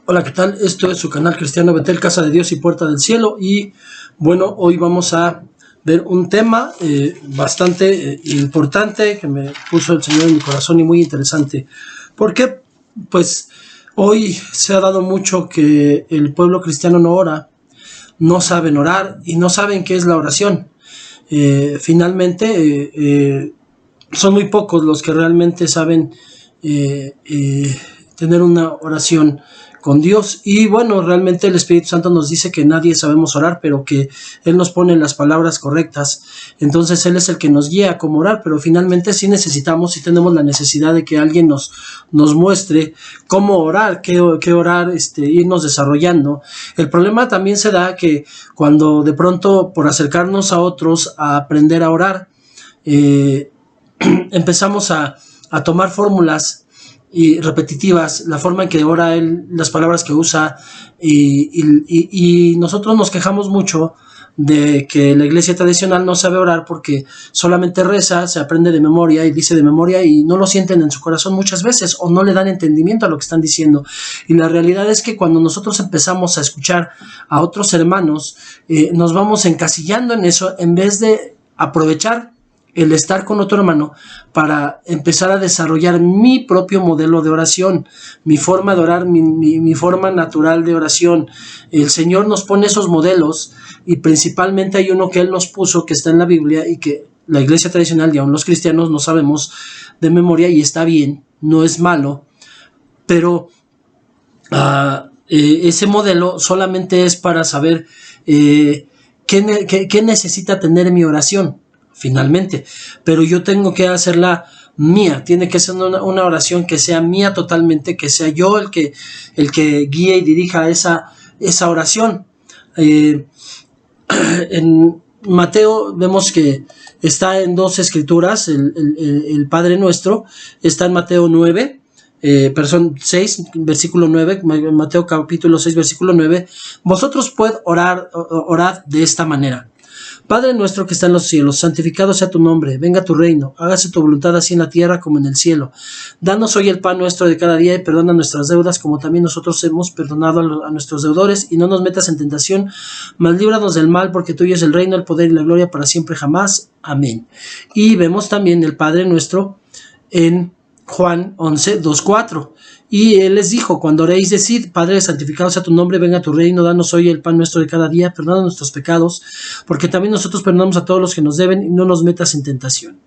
Hola, ¿qué tal? Esto es su canal Cristiano Betel, Casa de Dios y Puerta del Cielo. Y bueno, hoy vamos a ver un tema bastante importante que me puso el Señor en mi corazón y muy interesante. Porque, pues, hoy se ha dado mucho que el pueblo cristiano no ora, no saben orar y no saben qué es la oración. Finalmente, son muy pocos los que realmente saben tener una oración con Dios. Y bueno, realmente el Espíritu Santo nos dice que nadie sabemos orar, pero que Él nos pone las palabras correctas. Entonces Él es el que nos guía a cómo orar, pero finalmente sí necesitamos, sí tenemos la necesidad de que alguien nos muestre cómo orar, qué orar, irnos desarrollando. El problema también se da que cuando de pronto, por acercarnos a otros a aprender a orar, empezamos a tomar fórmulas y repetitivas, la forma en que ora él, las palabras que usa, y nosotros nos quejamos mucho de que la iglesia tradicional no sabe orar porque solamente reza, se aprende de memoria y dice de memoria y no lo sienten en su corazón muchas veces o no le dan entendimiento a lo que están diciendo. Y la realidad es que cuando nosotros empezamos a escuchar a otros hermanos, nos vamos encasillando en eso en vez de aprovechar el estar con otro hermano para empezar a desarrollar mi propio modelo de oración, mi forma de orar, mi forma natural de oración. El Señor nos pone esos modelos y principalmente hay uno que Él nos puso que está en la Biblia y que la iglesia tradicional y aún los cristianos no sabemos de memoria, y está bien, no es malo, pero ese modelo solamente es para saber qué necesita tener mi oración finalmente, pero yo tengo que hacerla mía, tiene que ser una oración que sea mía totalmente, que sea yo el que guíe y dirija esa oración. En Mateo vemos que está en dos escrituras, el Padre Nuestro está en Mateo 9, perdón, 6, versículo 9, Mateo capítulo 6, versículo 9. Vosotros podéis orad de esta manera: Padre nuestro que está en los cielos, santificado sea tu nombre, venga tu reino, hágase tu voluntad así en la tierra como en el cielo. Danos hoy el pan nuestro de cada día y perdona nuestras deudas como también nosotros hemos perdonado a nuestros deudores, y no nos metas en tentación, mas líbranos del mal, porque tuyo es el reino, el poder y la gloria para siempre jamás. Amén. Y vemos también el Padre nuestro en Juan 11, 2, 4. Y Él les dijo: cuando oréis, decid: Padre, santificado sea tu nombre, venga tu reino, danos hoy el pan nuestro de cada día, perdona nuestros pecados, porque también nosotros perdonamos a todos los que nos deben, y no nos metas en tentación.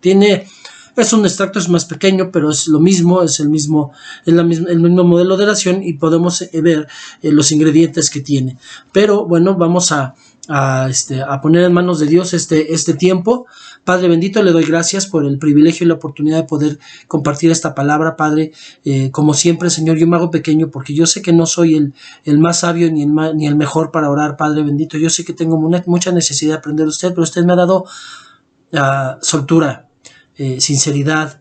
Es un extracto, es más pequeño, pero es lo mismo, el mismo modelo de oración, y podemos ver los ingredientes que tiene. Pero bueno, vamos a poner en manos de Dios este tiempo. Padre bendito, le doy gracias por el privilegio y la oportunidad de poder compartir esta palabra, Padre. Como siempre, Señor, yo me hago pequeño porque yo sé que no soy el más sabio ni el mejor para orar, Padre bendito. Yo sé que tengo mucha necesidad de aprender de usted, pero usted me ha dado soltura, sinceridad,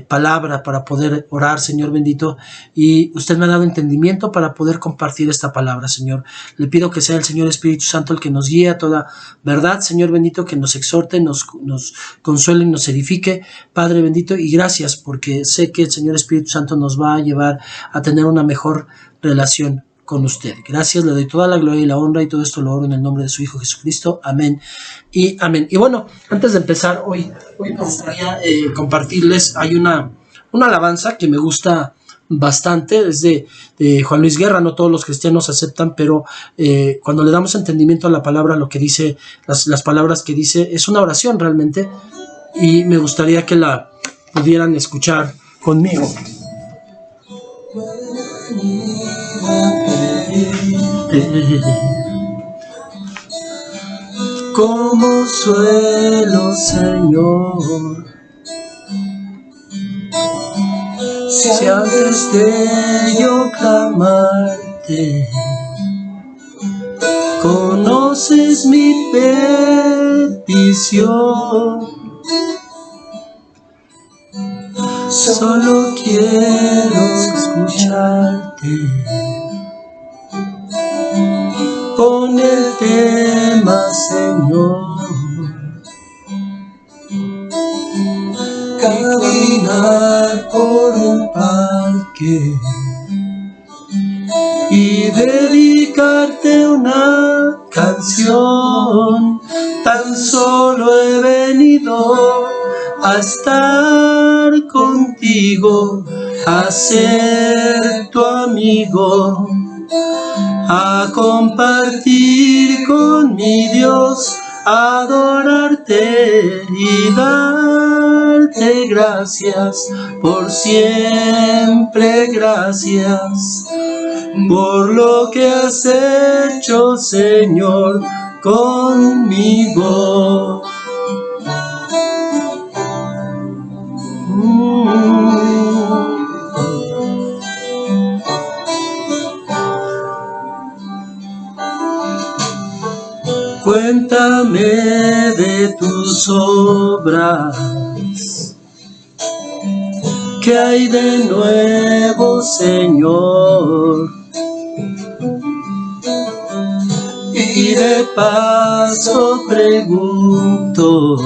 palabra para poder orar, Señor bendito, y usted me ha dado entendimiento para poder compartir esta palabra, Señor. Le pido que sea el Señor Espíritu Santo el que nos guíe a toda verdad, Señor bendito, que nos exhorte, nos consuele y nos edifique, Padre bendito, y gracias porque sé que el Señor Espíritu Santo nos va a llevar a tener una mejor relación con usted. Gracias, le doy toda la gloria y la honra, y todo esto lo oro en el nombre de su Hijo Jesucristo. Amén y amén. Y bueno, antes de empezar, hoy me gustaría compartirles, hay una alabanza que me gusta bastante, es de Juan Luis Guerra. No todos los cristianos aceptan, pero cuando le damos entendimiento a la palabra, lo que dice, las palabras que dice, es una oración realmente, y me gustaría que la pudieran escuchar conmigo. Como suelo, Señor, si antes de yo clamarte, conoces mi petición. Solo quiero escucharte. Pon el tema, Señor. Caminar por el parque y dedicarte una canción. Tan solo he venido a estar contigo, a ser tu amigo, a compartir con mi Dios, a adorarte y darte gracias, por siempre gracias, por lo que has hecho, Señor, conmigo. Cuéntame de tus obras, ¿qué hay de nuevo, Señor? Y de paso pregunto,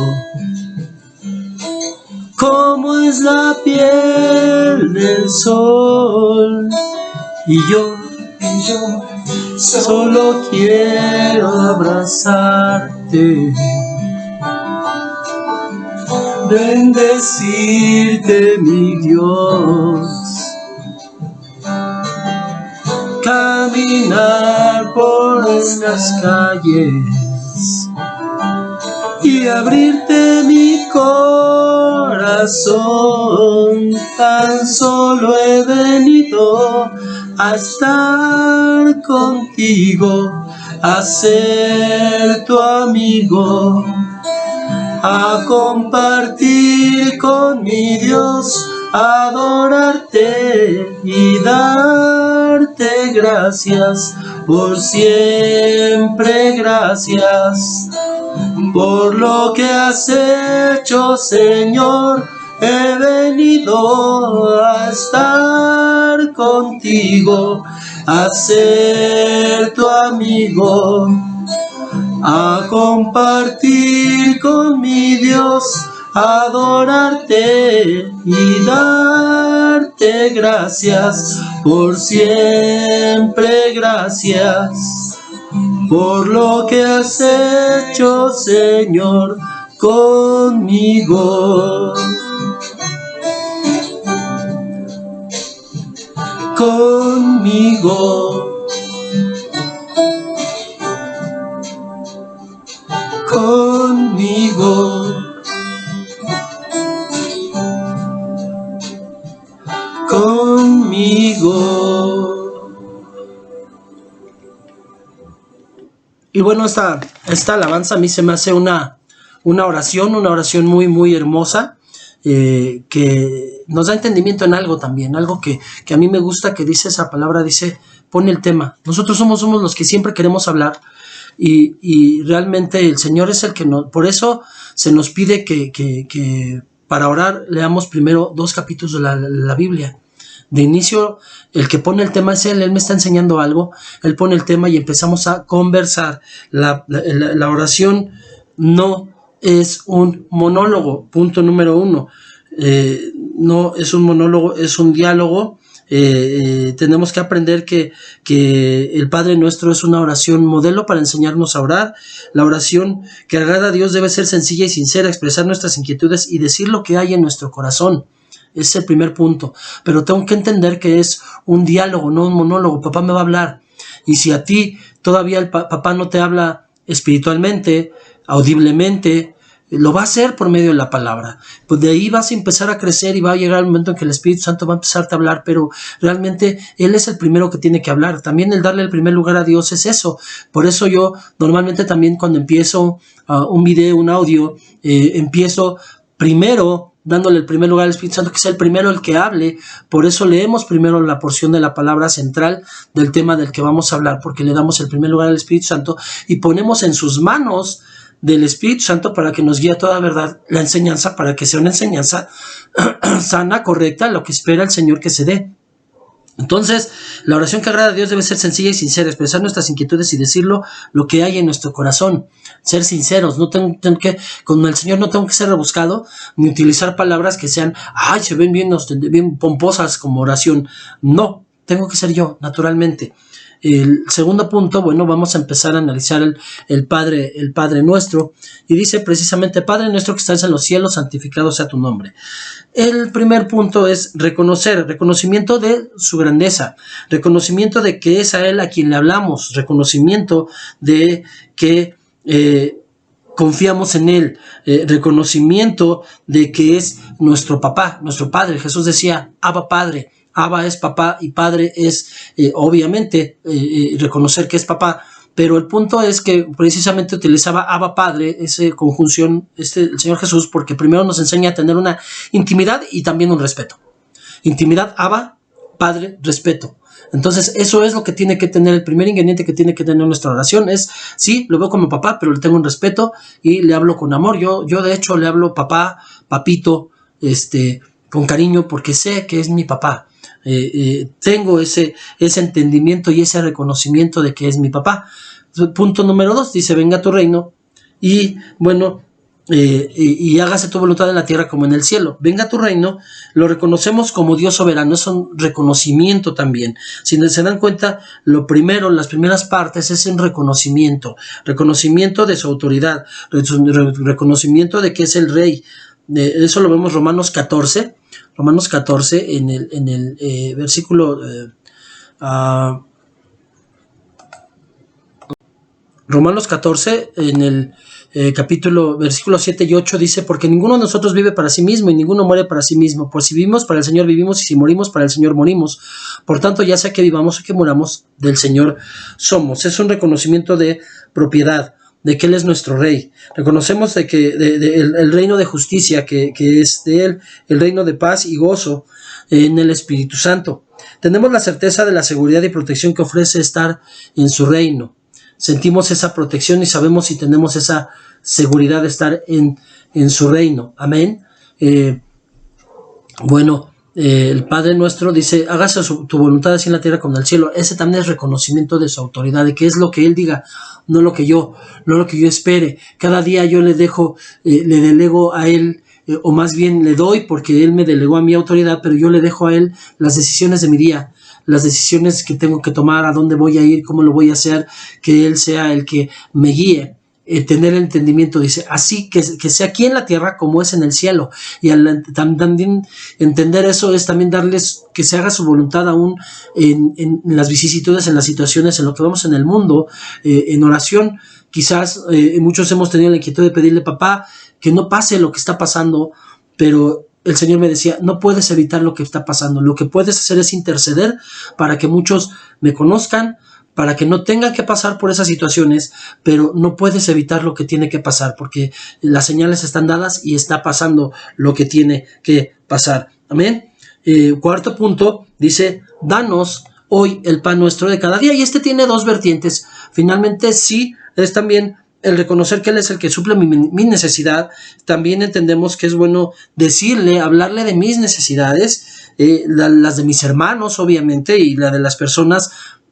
¿cómo es la piel del sol? Y yo solo quiero abrazarte, bendecirte, mi Dios, caminar por las calles y abrirte mi corazón. Tan solo he venido a estar contigo, a ser tu amigo, a compartir con mi Dios, a adorarte y darte gracias, por siempre gracias, por lo que has hecho, Señor. He venido a estar contigo, a ser tu amigo, a compartir con mi Dios, a adorarte y darte gracias, por siempre gracias, por lo que has hecho, Señor, conmigo. Conmigo, conmigo, conmigo. Y bueno, esta alabanza a mí se me hace una oración muy, muy hermosa. Que nos da entendimiento en algo también, algo que a mí me gusta, que dice esa palabra, dice, pone el tema. Nosotros somos los que siempre queremos hablar, y realmente el Señor es el que nos, por eso se nos pide que para orar leamos primero 2 capítulos de la Biblia. De inicio, el que pone el tema es Él me está enseñando algo, Él pone el tema y empezamos a conversar. La oración no es un monólogo, punto número 1. No es un monólogo, es un diálogo. Tenemos que aprender que el Padre Nuestro es una oración modelo para enseñarnos a orar. La oración que agrada a Dios debe ser sencilla y sincera, expresar nuestras inquietudes y decir lo que hay en nuestro corazón. Ese es el primer punto. Pero tengo que entender que es un diálogo, no un monólogo. Papá me va a hablar. Y si a ti todavía el papá no te habla espiritualmente, audiblemente, lo va a hacer por medio de la palabra. Pues de ahí vas a empezar a crecer y va a llegar el momento en que el Espíritu Santo va a empezarte a hablar, pero realmente Él es el primero que tiene que hablar. También el darle el primer lugar a Dios es eso. Por eso yo normalmente también cuando empiezo un video, un audio, empiezo primero dándole el primer lugar al Espíritu Santo, que sea el primero el que hable. Por eso leemos primero la porción de la palabra central del tema del que vamos a hablar, porque le damos el primer lugar al Espíritu Santo y ponemos en sus manos del Espíritu Santo para que nos guíe a toda verdad la enseñanza, para que sea una enseñanza sana, correcta, lo que espera el Señor que se dé. Entonces, la oración que agrada a Dios debe ser sencilla y sincera, expresar nuestras inquietudes y decirlo lo que hay en nuestro corazón. Ser sinceros, no tengo que, con el Señor no tengo que ser rebuscado, ni utilizar palabras que sean, se ven bien pomposas como oración. No, tengo que ser yo, naturalmente. El segundo punto, bueno, vamos a empezar a analizar el Padre Nuestro, y dice precisamente: Padre nuestro que estás en los cielos, santificado sea tu nombre. El primer punto es reconocimiento de su grandeza, reconocimiento de que es a Él a quien le hablamos, reconocimiento de que confiamos en Él, reconocimiento de que es nuestro papá, nuestro Padre. Jesús decía: Abba Padre. Abba es papá y Padre es, obviamente, reconocer que es papá, pero el punto es que precisamente utilizaba Abba Padre, esa conjunción, el Señor Jesús, porque primero nos enseña a tener una intimidad y también un respeto. Intimidad, Abba, Padre, respeto. Entonces eso es lo que tiene que tener, el primer ingrediente que tiene que tener nuestra oración es: sí, lo veo como papá, pero le tengo un respeto y le hablo con amor. Yo de hecho le hablo papá, papito, con cariño, porque sé que es mi papá. Tengo ese entendimiento y ese reconocimiento de que es mi papá. Punto número 2, dice: venga tu reino, y bueno, y hágase tu voluntad en la tierra como en el cielo. Venga tu reino, lo reconocemos como Dios soberano, es un reconocimiento también. Si se dan cuenta, lo primero, las primeras partes es un reconocimiento de su autoridad, reconocimiento de que es el rey. Eso lo vemos Romanos 14 en el versículo Romanos 14 en el capítulo, versículos 7 y 8 dice: porque ninguno de nosotros vive para sí mismo y ninguno muere para sí mismo, pues si vivimos, para el Señor vivimos, y si morimos, para el Señor morimos. Por tanto, ya sea que vivamos o que muramos, del Señor somos. Es un reconocimiento de propiedad, de que Él es nuestro Rey. Reconocemos de que el reino de justicia que es de Él, el reino de paz y gozo en el Espíritu Santo. Tenemos la certeza de la seguridad y protección que ofrece estar en su reino. Sentimos esa protección y sabemos y tenemos esa seguridad de estar en su reino. Amén. El Padre Nuestro dice: hágase tu voluntad así en la tierra como en el cielo. Ese también es reconocimiento de su autoridad, de que es lo que Él diga, no lo que yo espere. Cada día yo le delego a Él, o más bien le doy, porque Él me delegó a mi autoridad, pero yo le dejo a Él las decisiones de mi día, las decisiones que tengo que tomar, a dónde voy a ir, cómo lo voy a hacer, que Él sea el que me guíe. Tener el entendimiento, dice, así que sea aquí en la tierra como es en el cielo. Y también entender eso es también darles que se haga su voluntad aún en las vicisitudes, en las situaciones, en lo que vemos en el mundo. En oración, quizás muchos hemos tenido la inquietud de pedirle: papá, que no pase lo que está pasando, pero el Señor me decía: no puedes evitar lo que está pasando, lo que puedes hacer es interceder para que muchos me conozcan, para que no tengan que pasar por esas situaciones, pero no puedes evitar lo que tiene que pasar, porque las señales están dadas y está pasando lo que tiene que pasar. Amén. Cuarto punto, dice: danos hoy el pan nuestro de cada día, y tiene dos vertientes. Finalmente, sí, es también el reconocer que Él es el que suple mi necesidad. También entendemos que es bueno hablarle de mis necesidades, las de mis hermanos, obviamente, y la de las personas,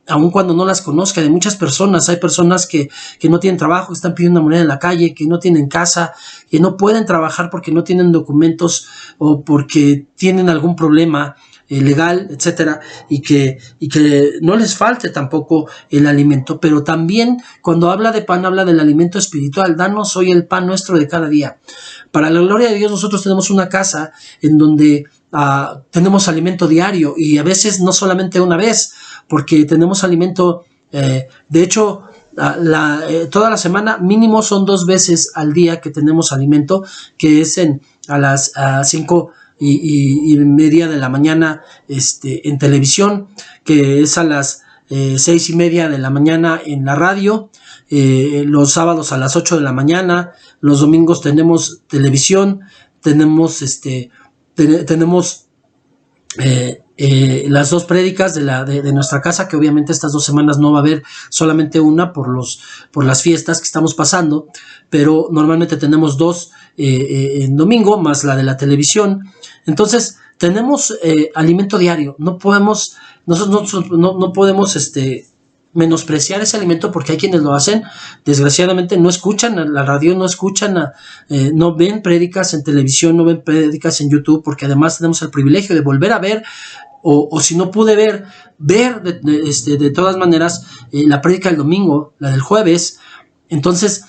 aun cuando no las conozca, de muchas personas. Hay personas que no tienen trabajo, que están pidiendo moneda en la calle, que no tienen casa, que no pueden trabajar porque no tienen documentos o porque tienen algún problema legal, etcétera, y que no les falte tampoco el alimento. Pero también cuando habla de pan, habla del alimento espiritual. Danos hoy el pan nuestro de cada día. Para la gloria de Dios, nosotros tenemos una casa en donde tenemos alimento diario, y a veces no solamente una vez, porque tenemos alimento, de hecho, toda la semana mínimo son 2 veces al día que tenemos alimento, que es a las 5:30 de la mañana en televisión, que es a las 6:30 de la mañana en la radio, los sábados a las 8 de la mañana, los domingos tenemos televisión, tenemos las 2 prédicas de nuestra casa, que obviamente estas 2 semanas no va a haber solamente una por las fiestas que estamos pasando, pero normalmente tenemos 2 en domingo, más la de la televisión. Entonces tenemos alimento diario. No podemos menospreciar ese alimento, porque hay quienes lo hacen. Desgraciadamente no escuchan la radio, no ven prédicas en televisión, no ven prédicas en YouTube, porque además tenemos el privilegio de volver a ver o si no pude ver de todas maneras la prédica del domingo, la del jueves. Entonces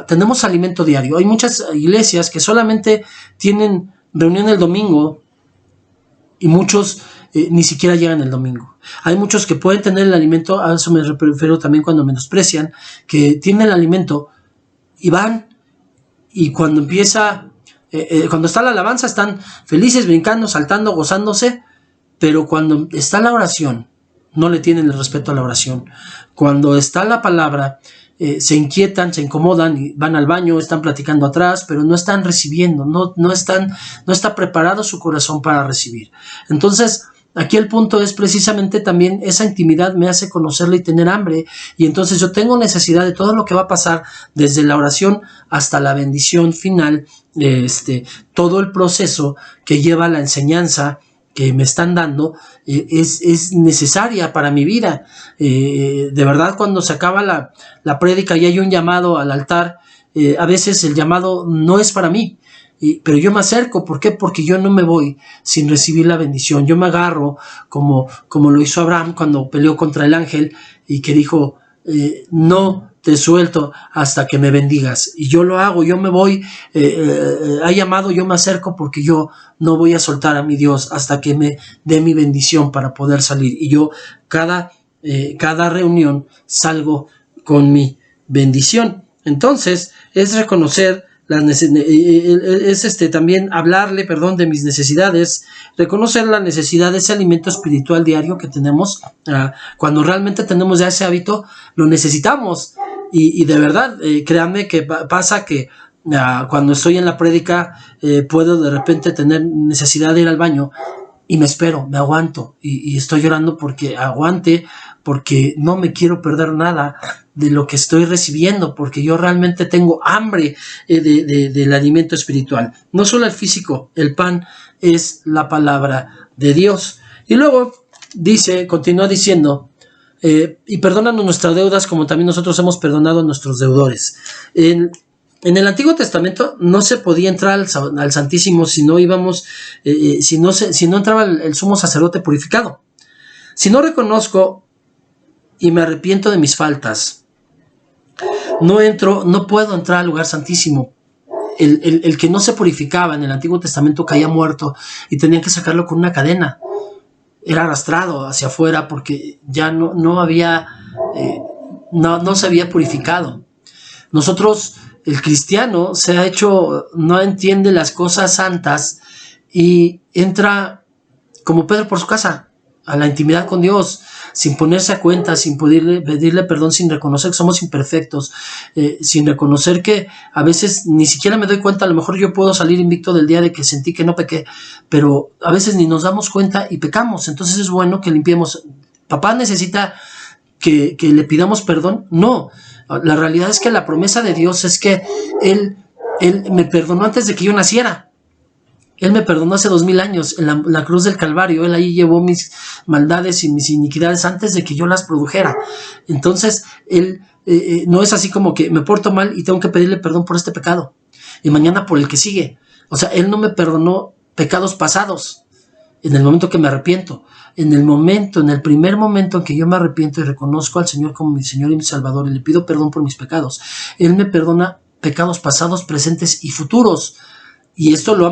tenemos alimento diario. Hay muchas iglesias que solamente tienen reunión el domingo y muchos ni siquiera llegan el domingo. Hay muchos que pueden tener el alimento, a eso me refiero también cuando menosprecian, que tienen el alimento y van, y cuando empieza, cuando está la alabanza están felices, brincando, saltando, gozándose, pero cuando está la oración, no le tienen el respeto a la oración. Cuando está la palabra, se inquietan, se incomodan y van al baño, están platicando atrás, pero no están recibiendo, no está preparado su corazón para recibir. Entonces, aquí el punto es precisamente también esa intimidad me hace conocerle y tener hambre, y entonces yo tengo necesidad de todo lo que va a pasar desde la oración hasta la bendición final, todo el proceso que lleva la enseñanza que me están dando, es necesaria para mi vida. De verdad, cuando se acaba la prédica y hay un llamado al altar, a veces el llamado no es para mí, pero yo me acerco. ¿Por qué? Porque yo no me voy sin recibir la bendición. Yo me agarro como lo hizo Abraham cuando peleó contra el ángel y que dijo, no te suelto hasta que me bendigas. Y yo lo hago, yo me voy, ha llamado, yo me acerco porque yo no voy a soltar a mi Dios hasta que me dé mi bendición para poder salir. Y yo cada reunión salgo con mi bendición. Entonces es reconocer también hablarle, de mis necesidades, reconocer la necesidad de ese alimento espiritual diario que tenemos. Cuando realmente tenemos ya ese hábito, lo necesitamos. Y de verdad, créanme que pasa que cuando estoy en la prédica puedo de repente tener necesidad de ir al baño y me espero, me aguanto y estoy llorando porque no me quiero perder nada de lo que estoy recibiendo, porque yo realmente tengo hambre del alimento espiritual. No solo el físico, el pan es la palabra de Dios. Y luego continúa diciendo, y perdónanos nuestras deudas como también nosotros hemos perdonado a nuestros deudores. En el Antiguo Testamento no se podía entrar al Santísimo si no íbamos, si no entraba el sumo sacerdote purificado. Si no reconozco y me arrepiento de mis faltas, no puedo entrar al lugar santísimo. El que no se purificaba en el Antiguo Testamento caía muerto y tenían que sacarlo con una cadena. Era arrastrado hacia afuera porque ya no se había purificado. Nosotros, el cristiano, no entiende las cosas santas y entra como Pedro por su casa, a la intimidad con Dios, sin ponerse a cuenta, sin pedirle perdón, sin reconocer que somos imperfectos, sin reconocer que a veces ni siquiera me doy cuenta. A lo mejor yo puedo salir invicto del día de que sentí que no pequé, pero a veces ni nos damos cuenta y pecamos. Entonces es bueno que limpiemos. ¿Papá necesita que le pidamos perdón? No, la realidad es que la promesa de Dios es que Él me perdonó antes de que yo naciera. Él me perdonó hace 2000 años en la cruz del Calvario. Él ahí llevó mis maldades y mis iniquidades antes de que yo las produjera. Entonces, Él no es así como que me porto mal y tengo que pedirle perdón por este pecado y mañana por el que sigue. O sea, Él no me perdonó pecados pasados en el momento que me arrepiento. En el primer momento en que yo me arrepiento y reconozco al Señor como mi Señor y mi Salvador y le pido perdón por mis pecados, Él me perdona pecados pasados, presentes y futuros. Y esto lo ha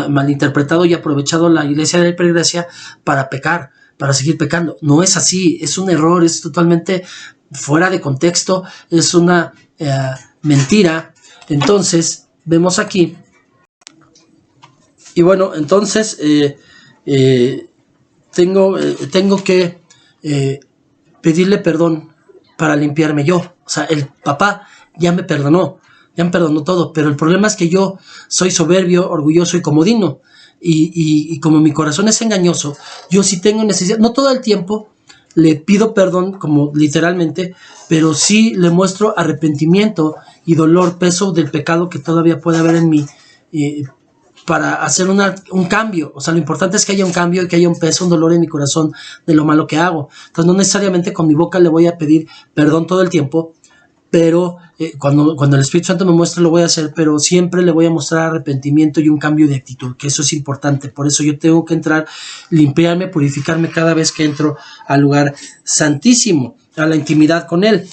malinterpretado y aprovechado la iglesia de la Hipergracia para pecar, para seguir pecando. No es así, es un error, es totalmente fuera de contexto, es una mentira. Entonces, vemos aquí. Y bueno, entonces tengo que pedirle perdón para limpiarme yo. O sea, el papá ya me perdonó todo, pero el problema es que yo soy soberbio, orgulloso y comodino, y como mi corazón es engañoso, yo sí tengo necesidad, no todo el tiempo le pido perdón como literalmente, pero sí le muestro arrepentimiento y dolor, peso del pecado que todavía puede haber en mí, para hacer un cambio. O sea, lo importante es que haya un cambio y que haya un peso, un dolor en mi corazón de lo malo que hago. Entonces no necesariamente con mi boca le voy a pedir perdón todo el tiempo, pero cuando el Espíritu Santo me muestre lo voy a hacer, pero siempre le voy a mostrar arrepentimiento y un cambio de actitud, que eso es importante. Por eso yo tengo que entrar, limpiarme, purificarme cada vez que entro al lugar santísimo, a la intimidad con Él.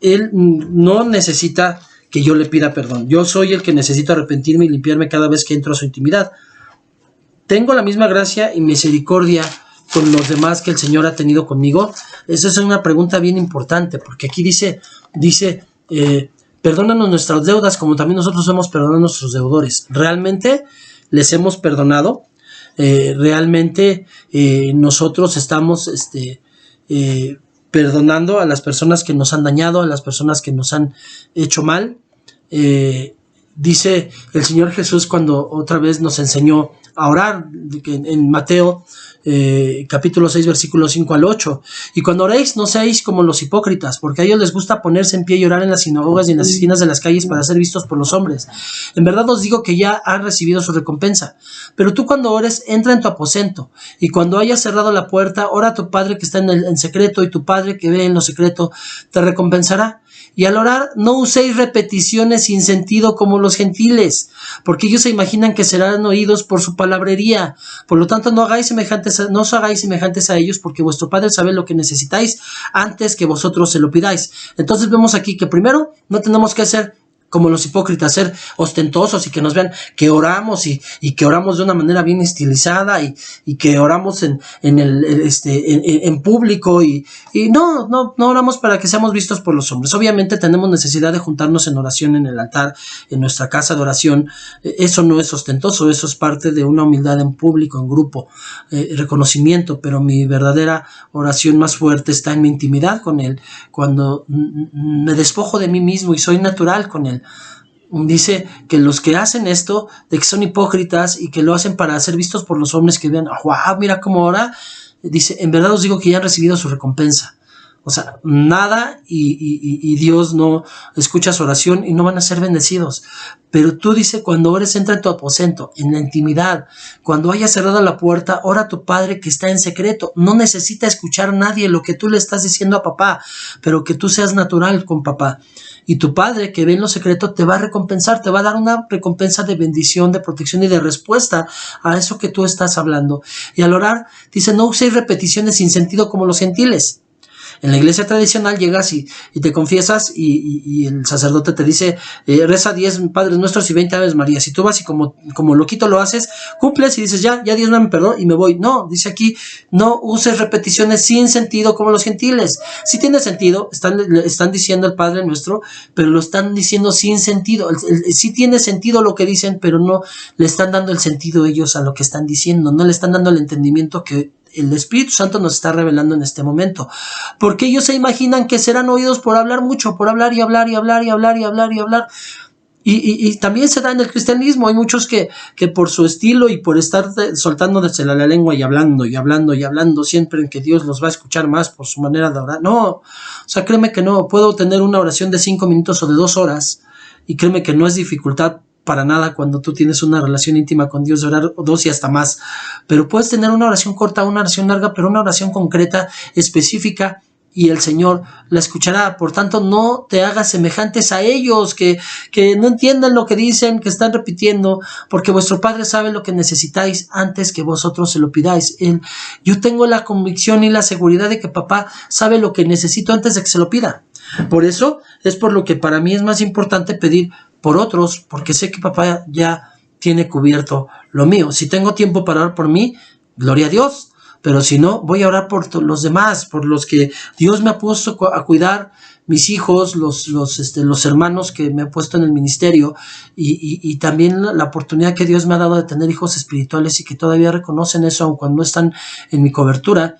Él no necesita que yo le pida perdón. Yo soy el que necesito arrepentirme y limpiarme cada vez que entro a su intimidad. ¿Tengo la misma gracia y misericordia con los demás que el Señor ha tenido conmigo? Esa es una pregunta bien importante, porque aquí dice perdónanos nuestras deudas como también nosotros hemos perdonado a nuestros deudores. ¿Realmente les hemos perdonado? ¿Realmente nosotros estamos perdonando a las personas que nos han dañado, a las personas que nos han hecho mal? Dice el Señor Jesús cuando otra vez nos enseñó a orar, en Mateo capítulo 6 versículos 5 al 8, y cuando oréis no seáis como los hipócritas, porque a ellos les gusta ponerse en pie y orar en las sinagogas y en las esquinas de las calles para ser vistos por los hombres. En verdad os digo que ya han recibido su recompensa. Pero tú cuando ores, entra en tu aposento, y cuando hayas cerrado la puerta, ora a tu Padre que está en secreto, y tu Padre que ve en lo secreto te recompensará. Y al orar, no uséis repeticiones sin sentido como los gentiles, porque ellos se imaginan que serán oídos por su palabrería. Por lo tanto, no os hagáis semejantes a ellos, porque vuestro Padre sabe lo que necesitáis antes que vosotros se lo pidáis. Entonces vemos aquí que primero no tenemos que hacer como los hipócritas, ser ostentosos y que nos vean que oramos y que oramos de una manera bien estilizada y que oramos en público y no oramos para que seamos vistos por los hombres. Obviamente tenemos necesidad de juntarnos en oración en el altar, en nuestra casa de oración. Eso no es ostentoso, eso es parte de una humildad en público, en grupo, reconocimiento, pero mi verdadera oración más fuerte está en mi intimidad con Él, cuando me despojo de mí mismo y soy natural con Él. Dice que los que hacen esto, de que son hipócritas y que lo hacen para ser vistos por los hombres, que vean, wow, mira cómo ora, dice, en verdad os digo que ya han recibido su recompensa. O sea, nada y Dios no escucha su oración y no van a ser bendecidos. Pero tú, dice, cuando ores, entra en tu aposento, en la intimidad. Cuando hayas cerrado la puerta, ora a tu Padre que está en secreto. No necesita escuchar nadie lo que tú le estás diciendo a papá, pero que tú seas natural con papá. Y tu Padre que ve en lo secreto te va a recompensar, te va a dar una recompensa de bendición, de protección y de respuesta a eso que tú estás hablando. Y al orar, dice, no uséis repeticiones sin sentido como los gentiles. En la iglesia tradicional llegas y te confiesas y el sacerdote te dice, reza 10 Padres Nuestros y 20 Aves Marías. Si tú vas y como loquito lo haces, cumples y dices, ya Dios me perdonó y me voy. No, dice aquí, no uses repeticiones sin sentido como los gentiles. Sí tiene sentido, están diciendo el Padre Nuestro, pero lo están diciendo sin sentido. Sí tiene sentido lo que dicen, pero no le están dando el sentido ellos a lo que están diciendo. No le están dando el entendimiento que el Espíritu Santo nos está revelando en este momento, porque ellos se imaginan que serán oídos por hablar mucho, por hablar y hablar y hablar y hablar y hablar y hablar. Y también se da en el cristianismo. Hay muchos que por su estilo y por estar soltando desde la lengua y hablando y hablando y hablando siempre en que Dios los va a escuchar más por su manera de orar. No, o sea, créeme que no. Puedo tener una oración de 5 minutos o de 2 horas y créeme que no es dificultad para nada cuando tú tienes una relación íntima con Dios, de orar 2 y hasta más. Pero puedes tener una oración corta, una oración larga, pero una oración concreta, específica, y el Señor la escuchará. Por tanto, no te hagas semejantes a ellos, que no entiendan lo que dicen, que están repitiendo, porque vuestro Padre sabe lo que necesitáis antes que vosotros se lo pidáis. Yo tengo la convicción y la seguridad de que papá sabe lo que necesito antes de que se lo pida. Por eso es por lo que para mí es más importante pedir por otros, porque sé que papá ya tiene cubierto lo mío. Si tengo tiempo para orar por mí, gloria a Dios, pero si no, voy a orar por los demás, por los que Dios me ha puesto a cuidar, mis hijos, los hermanos que me ha puesto en el ministerio, y también la oportunidad que Dios me ha dado de tener hijos espirituales y que todavía reconocen eso, aun cuando no están en mi cobertura,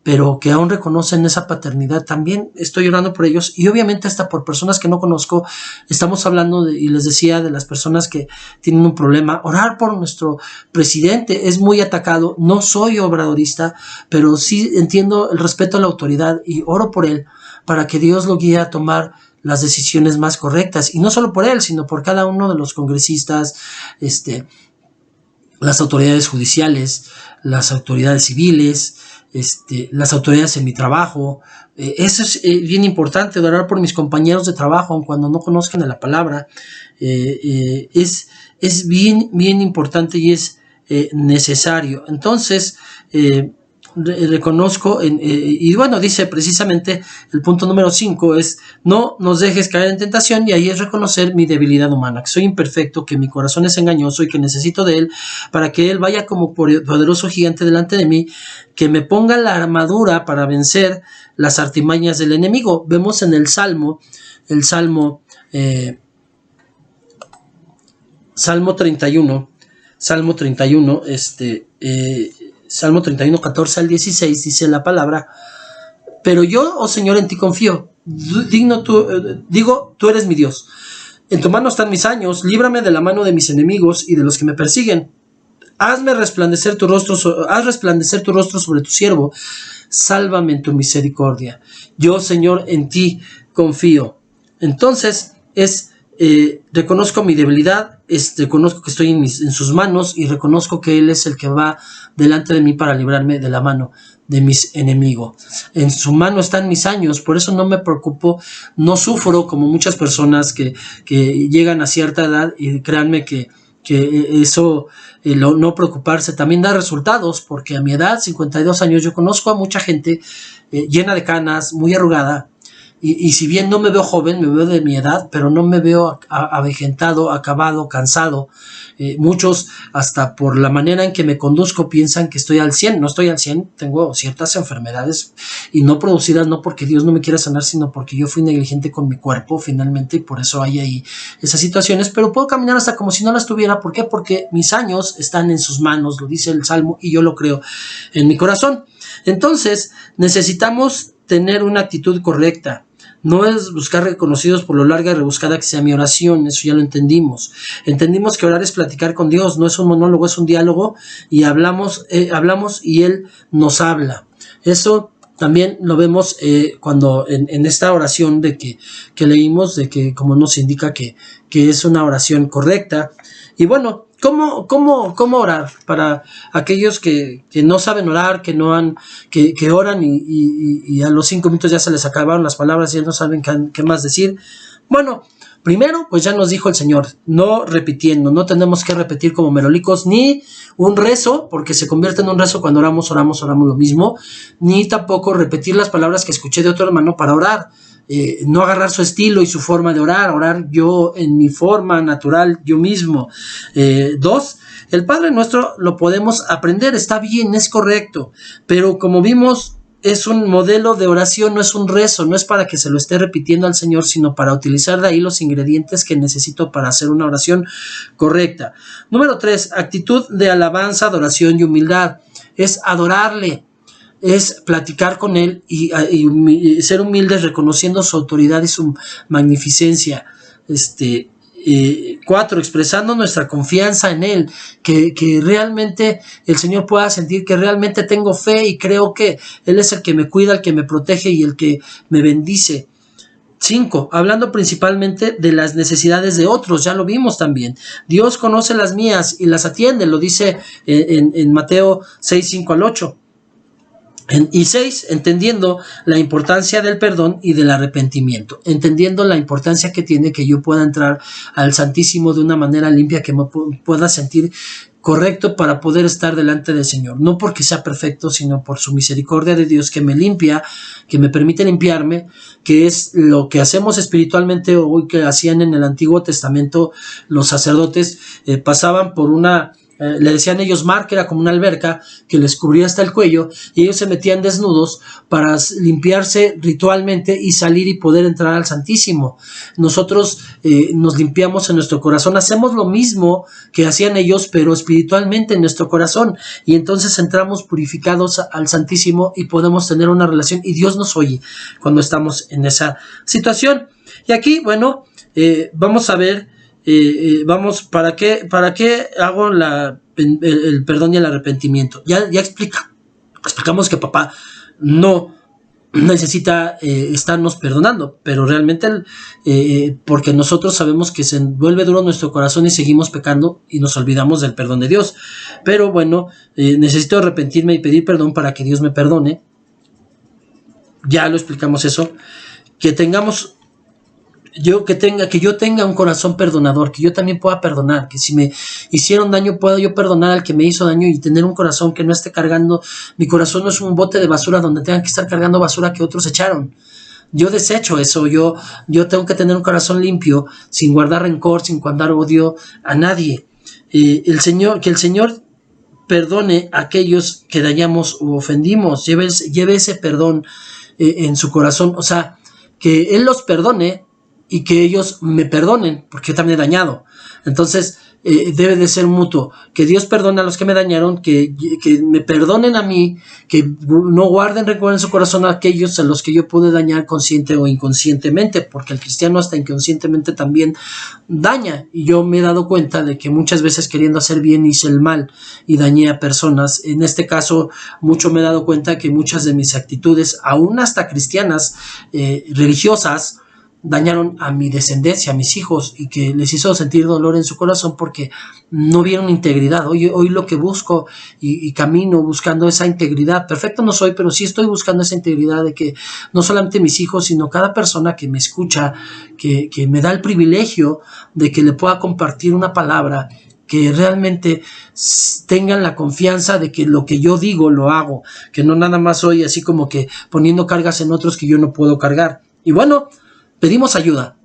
pero que aún reconocen esa paternidad. También estoy orando por ellos, y obviamente hasta por personas que no conozco. Estamos hablando y les decía, de las personas que tienen un problema. Orar por nuestro presidente es muy atacado. No soy obradorista, pero sí entiendo el respeto a la autoridad y oro por él para que Dios lo guíe a tomar las decisiones más correctas, y no solo por él, sino por cada uno de los congresistas, las autoridades judiciales, las autoridades civiles, las autoridades en mi trabajo. Eso es bien importante, de orar por mis compañeros de trabajo, aun cuando no conozcan de la palabra. Es bien importante y es necesario. Entonces, reconozco, y bueno, dice precisamente el punto número 5 es: no nos dejes caer en tentación, y ahí es reconocer mi debilidad humana, que soy imperfecto, que mi corazón es engañoso y que necesito de Él para que Él vaya como poderoso gigante delante de mí, que me ponga la armadura para vencer las artimañas del enemigo. Vemos en el Salmo 31, Salmo 31, 14 al 16, dice la palabra: pero yo, oh Señor, en ti confío. Tú eres mi Dios. En tu mano están mis años. Líbrame de la mano de mis enemigos y de los que me persiguen. Haz resplandecer tu rostro sobre tu siervo. Sálvame en tu misericordia. Yo, Señor, en ti confío. Entonces, reconozco mi debilidad, reconozco que estoy en sus manos, y reconozco que Él es el que va delante de mí para librarme de la mano de mis enemigos. En su mano están mis años, por eso no me preocupo, no sufro como muchas personas que llegan a cierta edad, y créanme que eso, no preocuparse, también da resultados, porque a mi edad, 52 años, yo conozco a mucha gente llena de canas, muy arrugada, y si bien no me veo joven, me veo de mi edad, pero no me veo avejentado, acabado, cansado. Muchos, hasta por la manera en que me conduzco, piensan que estoy al 100. No estoy al 100, tengo ciertas enfermedades, y no producidas no porque Dios no me quiera sanar, sino porque yo fui negligente con mi cuerpo finalmente, y por eso hay ahí esas situaciones, pero puedo caminar hasta como si no las tuviera. ¿Por qué? Porque mis años están en sus manos, lo dice el Salmo, y yo lo creo en mi corazón. Entonces, necesitamos tener una actitud correcta. No es buscar reconocidos por lo larga y rebuscada que sea mi oración, eso ya lo entendimos. Entendimos que orar es platicar con Dios, no es un monólogo, es un diálogo, y hablamos y Él nos habla. Eso también lo vemos cuando en esta oración que leímos, de que como nos indica que es una oración correcta. Y bueno, ¿cómo orar? Para aquellos que no saben orar, que oran y a los 5 minutos ya se les acabaron las palabras y ya no saben qué más decir. Bueno, primero, pues ya nos dijo el Señor, no repitiendo, no tenemos que repetir como merolicos, ni un rezo, porque se convierte en un rezo cuando oramos lo mismo, ni tampoco repetir las palabras que escuché de otro hermano para orar. No agarrar su estilo y su forma de orar yo en mi forma natural, yo mismo. 2, el Padre Nuestro lo podemos aprender, está bien, es correcto, pero como vimos, es un modelo de oración, no es un rezo, no es para que se lo esté repitiendo al Señor, sino para utilizar de ahí los ingredientes que necesito para hacer una oración correcta. Número 3, actitud de alabanza, adoración y humildad. Es adorarle, es platicar con Él y ser humildes, reconociendo su autoridad y su magnificencia. 4, expresando nuestra confianza en Él, que realmente el Señor pueda sentir que realmente tengo fe y creo que Él es el que me cuida, el que me protege y el que me bendice. 5, hablando principalmente de las necesidades de otros, ya lo vimos también. Dios conoce las mías y las atiende, lo dice en Mateo 6, 5 al 8. Y 6, entendiendo la importancia del perdón y del arrepentimiento, entendiendo la importancia que tiene que yo pueda entrar al Santísimo de una manera limpia, que me pueda sentir correcto para poder estar delante del Señor, no porque sea perfecto, sino por su misericordia de Dios que me limpia, que me permite limpiarme, que es lo que hacemos espiritualmente hoy, que hacían en el Antiguo Testamento los sacerdotes. Pasaban por le decían ellos mar, que era como una alberca que les cubría hasta el cuello, y ellos se metían desnudos para limpiarse ritualmente y salir y poder entrar al Santísimo. Nosotros nos limpiamos en nuestro corazón, hacemos lo mismo que hacían ellos, pero espiritualmente en nuestro corazón, y entonces entramos purificados al Santísimo y podemos tener una relación, y Dios nos oye cuando estamos en esa situación. Y aquí, bueno, vamos a ver, ¿para qué hago el perdón y el arrepentimiento? Ya explicamos que papá no necesita estarnos perdonando, pero realmente porque nosotros sabemos que se vuelve duro nuestro corazón y seguimos pecando y nos olvidamos del perdón de Dios. Pero bueno, necesito arrepentirme y pedir perdón para que Dios me perdone. Ya lo explicamos eso. Que yo tenga un corazón perdonador, que yo también pueda perdonar, que si me hicieron daño pueda yo perdonar al que me hizo daño y tener un corazón que no esté cargando. Mi corazón no es un bote de basura donde tengan que estar cargando basura que otros echaron. Yo desecho eso, yo tengo que tener un corazón limpio, sin guardar rencor, sin guardar odio a nadie. Que el Señor perdone a aquellos que dañamos o ofendimos, lleve ese perdón en su corazón, o sea, que Él los perdone y que ellos me perdonen, porque yo también he dañado. Entonces, debe de ser mutuo, que Dios perdone a los que me dañaron, que me perdonen a mí, que no guarden rencor en su corazón a aquellos a los que yo pude dañar consciente o inconscientemente, porque el cristiano hasta inconscientemente también daña, y yo me he dado cuenta de que muchas veces queriendo hacer bien hice el mal y dañé a personas. En este caso, mucho me he dado cuenta que muchas de mis actitudes, aún hasta cristianas, religiosas, dañaron a mi descendencia, a mis hijos, y que les hizo sentir dolor en su corazón porque no vieron integridad. Hoy lo que busco y camino buscando esa integridad. Perfecto no soy, pero sí estoy buscando esa integridad de que no solamente mis hijos, sino cada persona que me escucha, que me da el privilegio de que le pueda compartir una palabra, que realmente tengan la confianza de que lo que yo digo lo hago, que no nada más soy así como que poniendo cargas en otros que yo no puedo cargar. Y bueno, pedimos ayuda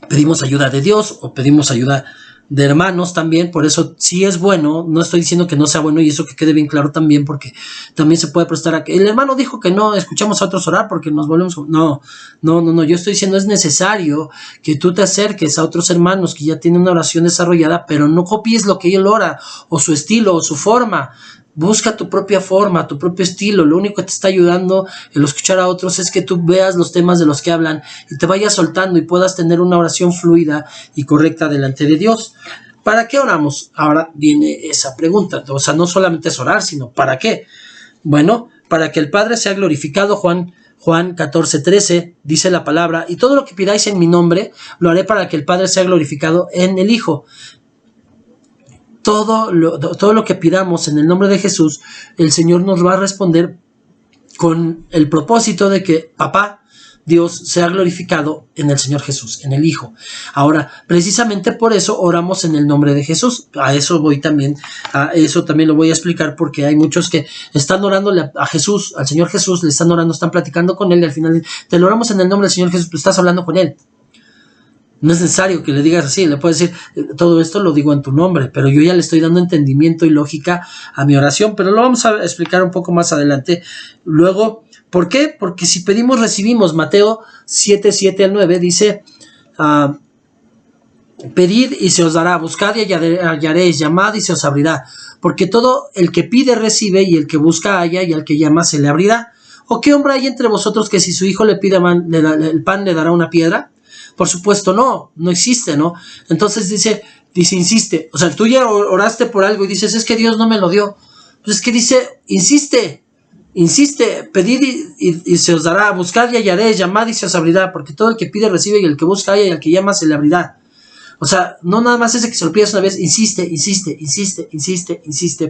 de Dios o pedimos ayuda de hermanos también. Por eso sí es bueno, no estoy diciendo que no sea bueno, y eso que quede bien claro también, porque también se puede prestar a que el hermano dijo que no escuchamos a otros orar porque nos volvemos, no, yo estoy diciendo es necesario que tú te acerques a otros hermanos que ya tienen una oración desarrollada, pero no copies lo que él ora o su estilo o su forma. Busca tu propia forma, tu propio estilo. Lo único que te está ayudando el escuchar a otros es que tú veas los temas de los que hablan y te vayas soltando y puedas tener una oración fluida y correcta delante de Dios. ¿Para qué oramos? Ahora viene esa pregunta. O sea, no solamente es orar, sino ¿para qué? Bueno, para que el Padre sea glorificado. Juan 14:13 dice la palabra: y todo lo que pidáis en mi nombre lo haré para que el Padre sea glorificado en el Hijo. Todo lo que pidamos en el nombre de Jesús, el Señor nos va a responder con el propósito de que Papá Dios sea glorificado en el Señor Jesús, en el Hijo. Ahora, precisamente por eso oramos en el nombre de Jesús. A eso también lo voy a explicar, porque hay muchos que están orándole a Jesús, al Señor Jesús, le están orando, están platicando con Él, y al final te lo oramos en el nombre del Señor Jesús, tú estás hablando con Él. No es necesario que le digas así, le puedes decir, todo esto lo digo en tu nombre, pero yo ya le estoy dando entendimiento y lógica a mi oración, pero lo vamos a explicar un poco más adelante. Luego, ¿por qué? Porque si pedimos, recibimos. Mateo 7:7-9 dice, pedid y se os dará, buscad y hallaréis, llamad y se os abrirá, porque todo el que pide recibe, y el que busca halla, y al que llama se le abrirá. ¿O qué hombre hay entre vosotros que si su hijo le pide el pan le dará una piedra? Por supuesto no existe, ¿no? Entonces dice, insiste. O sea, tú ya oraste por algo y dices, es que Dios no me lo dio. Pues es que dice, insiste, pedid y se os dará, buscad y hallaréis, llamad y se os abrirá, porque todo el que pide recibe, y el que busca halla, y al que llama se le abrirá. O sea, no nada más es de que se lo pidas una vez, insiste,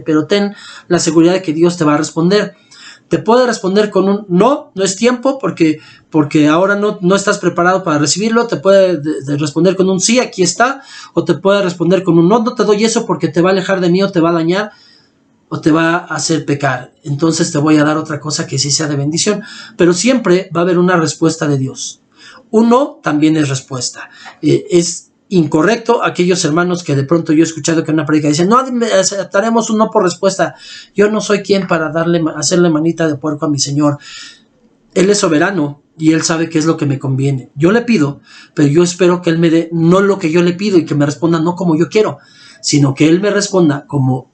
pero ten la seguridad de que Dios te va a responder. Te puede responder con un no es tiempo, porque ahora no estás preparado para recibirlo. Te puede responder con un sí, aquí está, o te puede responder con un no te doy eso porque te va a alejar de mí, o te va a dañar, o te va a hacer pecar. Entonces te voy a dar otra cosa que sí sea de bendición, pero siempre va a haber una respuesta de Dios. Un no también es respuesta. Es incorrecto aquellos hermanos que de pronto yo he escuchado que en una predica dicen, no aceptaremos un no por respuesta. Yo no soy quien para hacerle manita de puerco a mi Señor. Él es soberano y Él sabe qué es lo que me conviene. Yo le pido, pero yo espero que Él me dé no lo que yo le pido, y que me responda no como yo quiero, sino que Él me responda como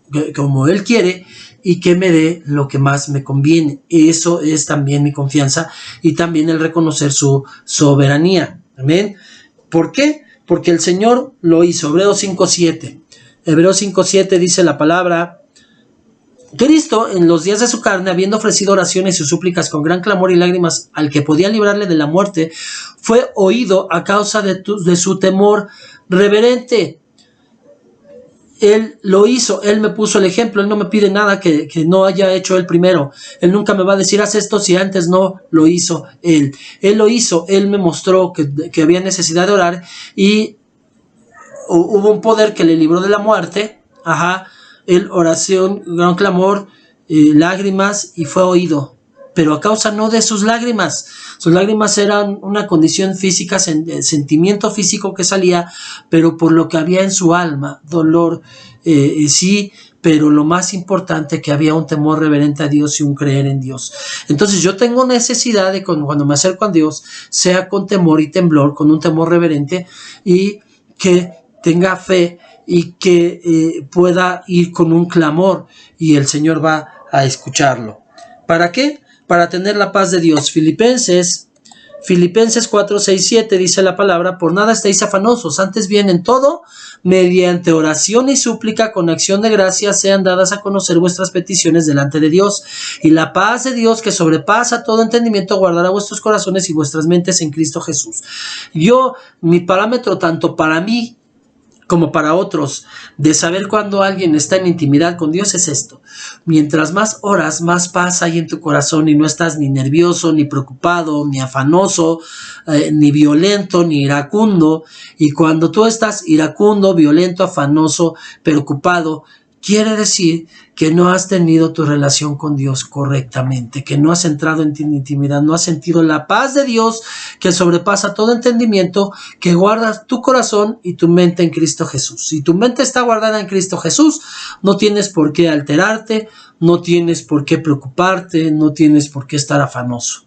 Él quiere, y que me dé lo que más me conviene. Eso es también mi confianza, y también el reconocer su soberanía. Amén. ¿Por qué? Porque el Señor lo hizo. Hebreos 5:7 dice la palabra: Cristo, en los días de su carne, habiendo ofrecido oraciones y súplicas con gran clamor y lágrimas al que podía librarle de la muerte, fue oído a causa de su temor reverente. Él lo hizo, Él me puso el ejemplo, Él no me pide nada que no haya hecho Él primero. Él nunca me va a decir, haz esto si antes no lo hizo Él. Él lo hizo, Él me mostró que había necesidad de orar y hubo un poder que le libró de la muerte. Él oración, gran clamor, lágrimas y fue oído. Pero a causa no de sus lágrimas eran una condición física, sentimiento físico que salía, pero por lo que había en su alma, dolor, sí, pero lo más importante, que había un temor reverente a Dios y un creer en Dios. Entonces yo tengo necesidad de cuando me acerco a Dios, sea con temor y temblor, con un temor reverente, y que tenga fe y que pueda ir con un clamor y el Señor va a escucharlo. ¿Para qué? Para tener la paz de Dios. Filipenses 4, 6, 7 dice la palabra: por nada estéis afanosos, antes bien en todo, mediante oración y súplica con acción de gracias, sean dadas a conocer vuestras peticiones delante de Dios, y la paz de Dios, que sobrepasa todo entendimiento, guardará vuestros corazones y vuestras mentes en Cristo Jesús. Mi parámetro tanto para mí como para otros, de saber cuando alguien está en intimidad con Dios es esto: mientras más oras, más paz hay en tu corazón y no estás ni nervioso, ni preocupado, ni afanoso, ni violento, ni iracundo. Y cuando tú estás iracundo, violento, afanoso, preocupado, quiere decir que no has tenido tu relación con Dios correctamente, que no has entrado en intimidad, no has sentido la paz de Dios que sobrepasa todo entendimiento, que guarda tu corazón y tu mente en Cristo Jesús. Si tu mente está guardada en Cristo Jesús, no tienes por qué alterarte, no tienes por qué preocuparte, no tienes por qué estar afanoso.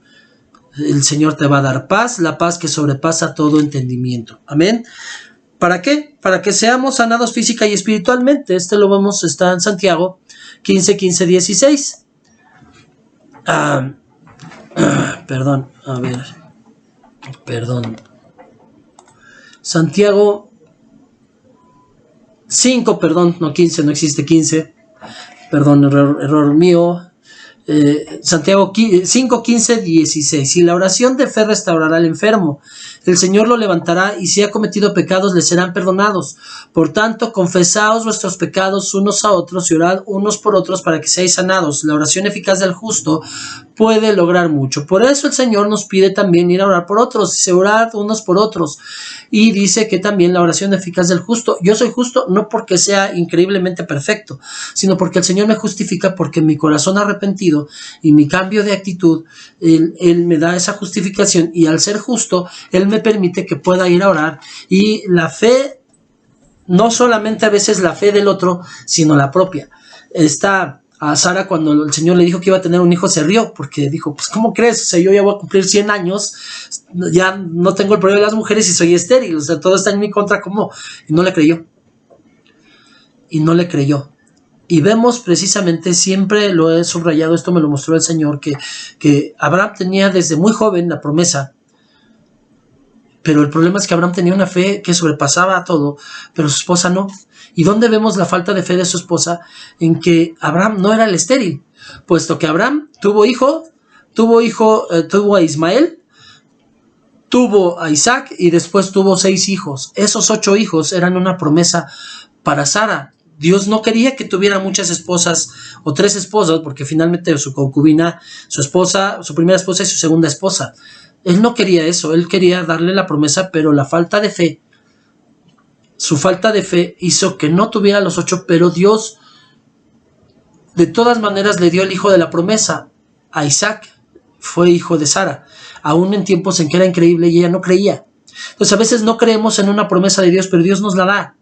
El Señor te va a dar paz, la paz que sobrepasa todo entendimiento. Amén. ¿Para qué? Para que seamos sanados física y espiritualmente. Lo vemos, está en Santiago 15, 15, 16. Perdón. Santiago 5, no 15, no existe 15. Perdón, error mío. Santiago 5, 15, 16. Y la oración de fe restaurará al enfermo. El Señor lo levantará, y si ha cometido pecados, le serán perdonados. Por tanto, confesaos vuestros pecados unos a otros y orad unos por otros para que seáis sanados. La oración eficaz del justo puede lograr mucho. Por eso el Señor nos pide también ir a orar por otros, dice orar unos por otros. Y dice que también la oración eficaz del justo, yo soy justo no porque sea increíblemente perfecto, sino porque el Señor me justifica, porque mi corazón arrepentido y mi cambio de actitud, Él me da esa justificación, y al ser justo, Él me permite que pueda ir a orar. Y la fe, no solamente a veces la fe del otro, sino la propia. A Sara, cuando el Señor le dijo que iba a tener un hijo, se rió, porque dijo, pues ¿cómo crees? O sea, yo ya voy a cumplir 100 años, ya no tengo el problema de las mujeres y soy estéril, o sea, todo está en mi contra, ¿cómo? Y no le creyó. Y vemos precisamente, siempre lo he subrayado, esto me lo mostró el Señor, que Abraham tenía desde muy joven la promesa, pero el problema es que Abraham tenía una fe que sobrepasaba a todo, pero su esposa no. ¿Y dónde vemos la falta de fe de su esposa? En que Abraham no era el estéril, puesto que Abraham tuvo a Ismael, tuvo a Isaac y después tuvo 6 hijos. Esos 8 hijos eran una promesa para Sara. Dios no quería que tuviera muchas esposas o 3 esposas, porque finalmente su concubina, su esposa, su primera esposa y su segunda esposa. Él no quería eso, él quería darle la promesa, pero su falta de fe hizo que no tuviera los 8, pero Dios de todas maneras le dio el hijo de la promesa. A Isaac fue hijo de Sara, aún en tiempos en que era increíble y ella no creía. Entonces a veces no creemos en una promesa de Dios, pero Dios nos la da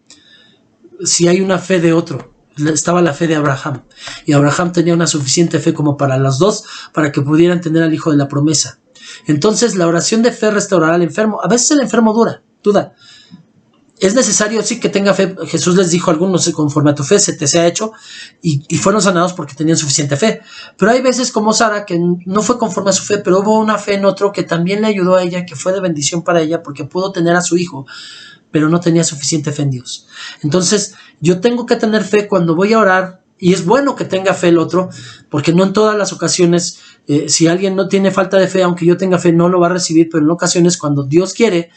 si hay una fe de otro. Estaba la fe de Abraham, y Abraham tenía una suficiente fe como para los dos, para que pudieran tener al hijo de la promesa. Entonces la oración de fe restaurará al enfermo. A veces el enfermo duda. Es necesario, sí, que tenga fe. Jesús les dijo a algunos, conforme a tu fe se te sea hecho, y fueron sanados porque tenían suficiente fe. Pero hay veces como Sara, que no fue conforme a su fe, pero hubo una fe en otro que también le ayudó a ella, que fue de bendición para ella, porque pudo tener a su hijo, pero no tenía suficiente fe en Dios. Entonces yo tengo que tener fe cuando voy a orar Y es bueno que tenga fe el otro, porque no en todas las ocasiones, si alguien no tiene falta de fe, aunque yo tenga fe, no lo va a recibir, pero en ocasiones cuando Dios quiere,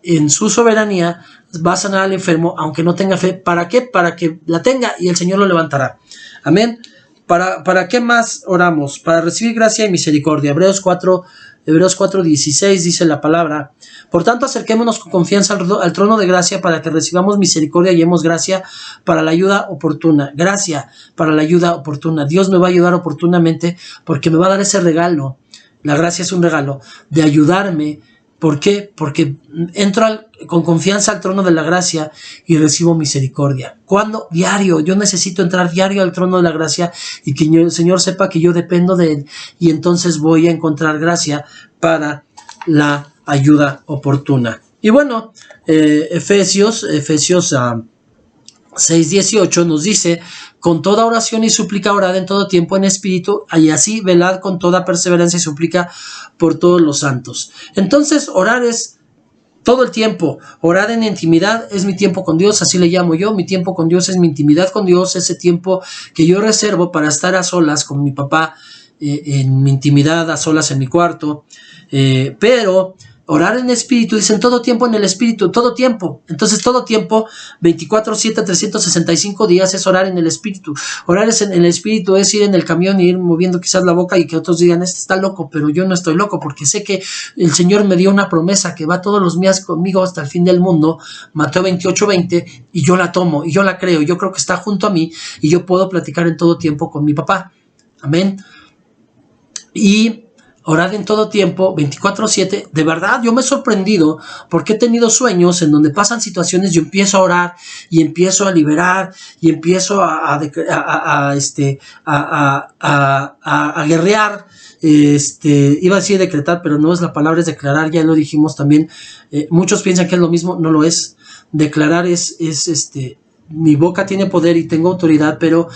en su soberanía, va a sanar al enfermo, aunque no tenga fe. ¿Para qué? Para que la tenga y el Señor lo levantará. Amén. ¿Para qué más oramos? Para recibir gracia y misericordia. Hebreos 4:16 dice la palabra: por tanto, acerquémonos con confianza al trono de gracia para que recibamos misericordia y hallemos gracia para la ayuda oportuna. Gracia para la ayuda oportuna. Dios me va a ayudar oportunamente porque me va a dar ese regalo. La gracia es un regalo de ayudarme. ¿Por qué? Porque entro con confianza al trono de la gracia y recibo misericordia. ¿Cuándo? Diario. Yo necesito entrar diario al trono de la gracia y que el Señor sepa que yo dependo de Él, y entonces voy a encontrar gracia para la ayuda oportuna. Y bueno, Efesios 6:18 nos dice: con toda oración y súplica orad en todo tiempo en espíritu, y así velad con toda perseverancia y súplica por todos los santos. Entonces, orar es todo el tiempo. Orar en intimidad es mi tiempo con Dios, así le llamo yo. Mi tiempo con Dios es mi intimidad con Dios, ese tiempo que yo reservo para estar a solas con mi papá, en mi intimidad, a solas en mi cuarto. Pero orar en espíritu, dicen todo tiempo en el espíritu, todo tiempo. Entonces todo tiempo, 24/7, 365 días es orar en el espíritu. Orar en el espíritu es ir en el camión y ir moviendo quizás la boca y que otros digan: este está loco, pero yo no estoy loco, porque sé que el Señor me dio una promesa que va todos los días conmigo hasta el fin del mundo, Mateo 28:20, y yo la tomo, y yo la creo, yo creo que está junto a mí, y yo puedo platicar en todo tiempo con mi papá. Amén. Y orad en todo tiempo, 24/7. De verdad, yo me he sorprendido porque he tenido sueños en donde pasan situaciones, yo empiezo a orar y empiezo a liberar y empiezo a guerrear. Iba a decir decretar, pero no es la palabra, es declarar, ya lo dijimos también. Muchos piensan que es lo mismo, no lo es. Declarar es mi boca tiene poder y tengo autoridad, pero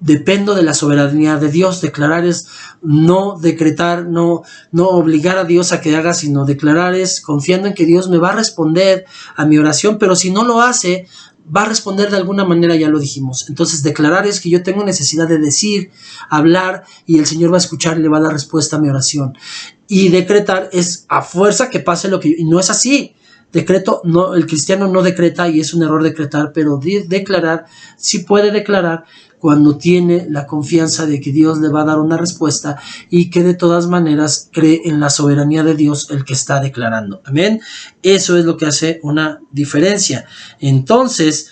dependo de la soberanía de Dios. Declarar es no decretar, no obligar a Dios a que haga, sino declarar es confiando en que Dios me va a responder a mi oración, pero si no lo hace, va a responder de alguna manera, ya lo dijimos. Entonces declarar es que yo tengo necesidad de decir, hablar, y el Señor va a escuchar y le va a dar respuesta a mi oración. Y decretar es a fuerza que pase lo que y no es así. Decreto, no, el cristiano no decreta, y es un error decretar, pero declarar sí puede declarar cuando tiene la confianza de que Dios le va a dar una respuesta y que de todas maneras cree en la soberanía de Dios el que está declarando. Amén. Eso es lo que hace una diferencia. Entonces,